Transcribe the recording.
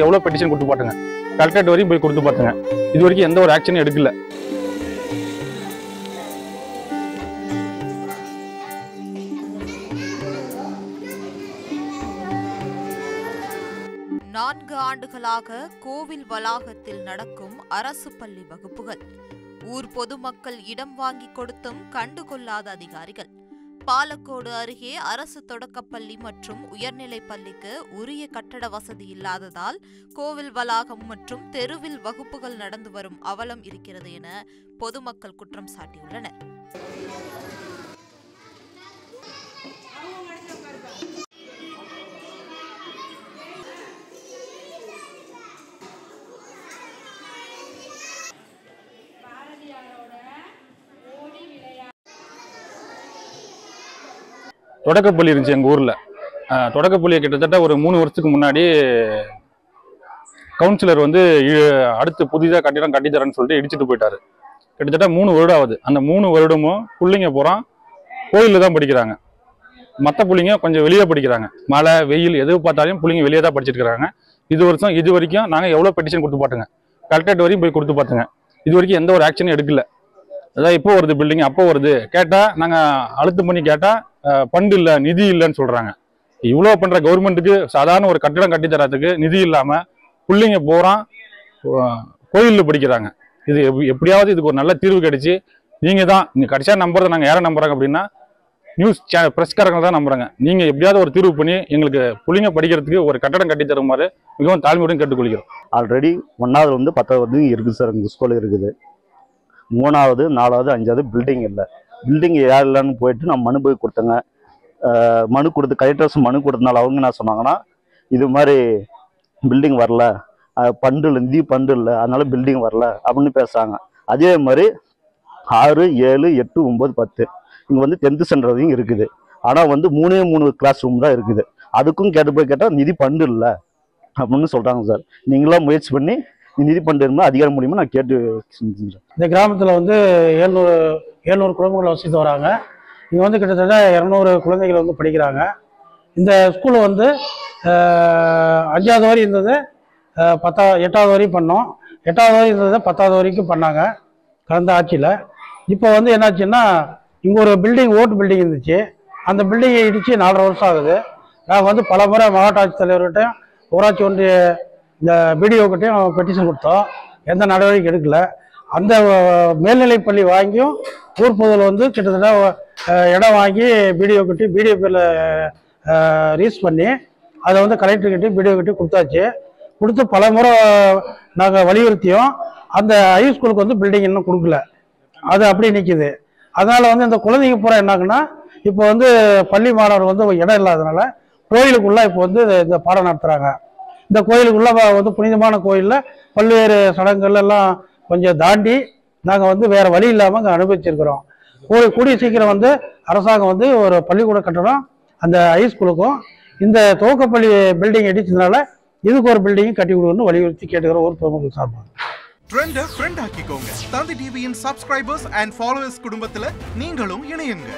எவ்வளவு பெட்டிஷன் கொடுத்து பாத்துங்க, கலெக்டரேட் வரையும் போய் கொடுத்து பாத்துங்க. இது வரைக்கும் எந்த ஒரு ஆக்ஷனும் எடுக்கல. நான்கு ஆண்டுகளாக கோவில் வளாகத்தில் நடக்கும் அரசு பள்ளி வகுப்புகள். ஊர் பொதுமக்கள் இடம் வாங்கி கொடுத்தும் கண்டுகொள்ளாத அதிகாரிகள். பாலக்கோடு அருகே அரசு தொடக்கப்பள்ளி மற்றும் உயர்நிலைப் பள்ளிக்கு உரிய கட்டட வசதி இல்லாததால் கோவில் வளாகம் மற்றும் தெருவில் வகுப்புகள் நடந்து வரும் அவலம் இருக்கிறது என பொதுமக்கள் குற்றம் சாட்டியுள்ளனர். தொடக்கப்பள்ளி இருந்துச்சு எங்கள் ஊரில். தொடக்கப்பள்ளியை கிட்டத்தட்ட ஒரு 3 வருஷத்துக்கு முன்னாடி கவுன்சிலர் அடுத்து புதிதாக கட்டிடம் கட்டித்தரேன்னு சொல்லிட்டு இடிச்சுட்டு போயிட்டாரு. கிட்டத்தட்ட 3 வருடம் ஆகுது. அந்த 3 வருடமும் பிள்ளைங்க போகிறான் கோயிலில் தான் படிக்கிறாங்க. மற்ற பிள்ளைங்க கொஞ்சம் வெளியே படிக்கிறாங்க. மழை வெயில் எது பார்த்தாலும் பிள்ளைங்க வெளியே தான் படிச்சுட்டு இருக்கிறாங்க. இது வரைக்கும் நாங்கள் எவ்வளோ பெட்டிஷன் கொடுத்து பார்த்துங்க, கலெக்டரேட் வரையும் போய் கொடுத்து பார்த்துங்க. இது வரைக்கும் எந்த ஒரு ஆக்ஷனும் எடுக்கல. அதாவது இப்போ வருது பில்டிங், அப்போ வருது. கேட்டால் நாங்கள் அழுத்தம் பண்ணி கேட்டால் ஃபண்டு இல்லை, நிதி இல்லைன்னு சொல்கிறாங்க. இவ்வளோ பண்ணுற கவர்மெண்ட்டுக்கு சாதாரண ஒரு கட்டிடம் கட்டித்தரத்துக்கு நிதி இல்லாமல் பிள்ளைங்க போகிறான் கோயிலில் படிக்கிறாங்க. இது எப்படியாவது இதுக்கு ஒரு நல்ல தீர்வு கிடைச்சி நீங்கள் தான் கடைசியாக நம்புறதை நாங்கள் யாரை நம்புறாங்க அப்படின்னா நியூஸ் பிரஸ்காரங்க தான் நம்புறாங்க. நீங்கள் எப்படியாவது ஒரு தீர்வு பண்ணி எங்களுக்கு பிள்ளைங்க படிக்கிறதுக்கு ஒரு கட்டடம் கட்டித்தருமாறு மிகவும் தாழ்மையுடன் கேட்டுக்கொள்கிறோம். ஆல்ரெடி 1வது 10வது இருக்குது சார், எங்கள் ஸ்கூலில் இருக்குது. 3வது 4வது 5வது பில்டிங் இல்லை. பில்டிங் யார் இல்லைன்னு போயிட்டு நான் மனு போய் கொடுத்தேங்க. மனு கொடுத்து கலெக்டர்ஸ் மனு கொடுத்தனால அவங்க என்ன சொன்னாங்கன்னா, இது மாதிரி பில்டிங் வரல, ஃபண்டு இல்லை, நிதி ஃபண்டு இல்லை, அதனால பில்டிங் வரல அப்படின்னு பேசுகிறாங்க. அதே மாதிரி 6, 7, 8, 9, 10 இங்கே 10th ஸ்டாண்டர்ட் இருக்குது. ஆனால் 3 கிளாஸ் ரூம் தான் இருக்குது. அதுக்கும் போய் கேட்டால் நிதி ஃபண்டு இல்லை அப்படின்னு சொல்கிறாங்க சார். நீங்களாம் முயற்சி பண்ணி நிதி ஃபண்டு இருந்தால் அதிகாரம் மூலியமாக நான் கேட்டு செஞ்சுக்கிறேன். இந்த கிராமத்தில் 700 குடும்பங்கள் வசித்து வராங்க. இங்கே கிட்டத்தட்ட 200 குழந்தைகள் படிக்கிறாங்க. இந்த ஸ்கூலில் 5வது வரை இருந்தது, 8வது வரையும் பண்ணோம். 8வது வரை இருந்தது 10வது வரைக்கும் பண்ணாங்க கடந்த ஆட்சியில். இப்போ என்னாச்சுன்னா, இங்கே ஒரு பில்டிங் ஓட்டு பில்டிங் இருந்துச்சு. அந்த பில்டிங்கை இடித்து 4.5 வருஷம் ஆகுது. நாங்கள் பல முறை மாவட்ட ஆட்சித்தலைவர்கிட்டையும் ஊராட்சி ஒன்றிய இந்த பிடிஓக்கிட்டையும் பெட்டிஷன் கொடுத்தோம். எந்த நடவடிக்கை எடுக்கல. அந்த மேல்நிலைப்பள்ளி வாங்கியும் ஊர் பொதுவில் கிட்டத்தட்ட இடம் வாங்கி பிடிஓக்கிட்டையும் பிடிஓ பேரில் ரீஸ் பண்ணி அதை கலெக்டர்கிட்டையும் பிடிஓக்கிட்டையும் கொடுத்தாச்சு. கொடுத்து பல முறை நாங்கள் வலியுறுத்தியும் அந்த ஹை ஸ்கூலுக்கு பில்டிங் இன்னும் கொடுக்கல. அது அப்படி நிற்கிது. அதனால் இந்த குழந்தைங்க பூரா என்னாகுன்னா, இப்போ பள்ளி மாணவர் இடம் இல்லாதனால கோயிலுக்குள்ளே இப்போ இந்த பாடம் நடத்துகிறாங்க. இந்த கோயிலுக்குள்ளே புனிதமான கோயிலில் பல்வேறு சடங்குகள் எல்லாம் கொஞ்சம் தாண்டி நாங்கள் வேறு வழி இல்லாமல் அங்கே அனுபவிச்சிருக்கிறோம். கூடிய சீக்கிரம் அரசாங்கம் ஒரு பள்ளிக்கூட கட்டணம் அந்த ஹை ஸ்கூலுக்கும் இந்த துவக்கப்பள்ளி பில்டிங் இடிச்சதுனால இதுக்கு ஒரு பில்டிங் கட்டி கொடுக்கணும்னு வலியுறுத்தி கேட்டுக்கிற ஒரு பொதுமக்கள் சார்பாக. ட்ரெண்டை ஃப்ரெண்ட் ஆக்கிக்கோங்க. தந்தி டிவியின் சப்ஸ்கிரைபர்ஸ் அண்ட் ஃபாலோவர்ஸ் குடும்பத்தில் நீங்களும் இணையுங்க.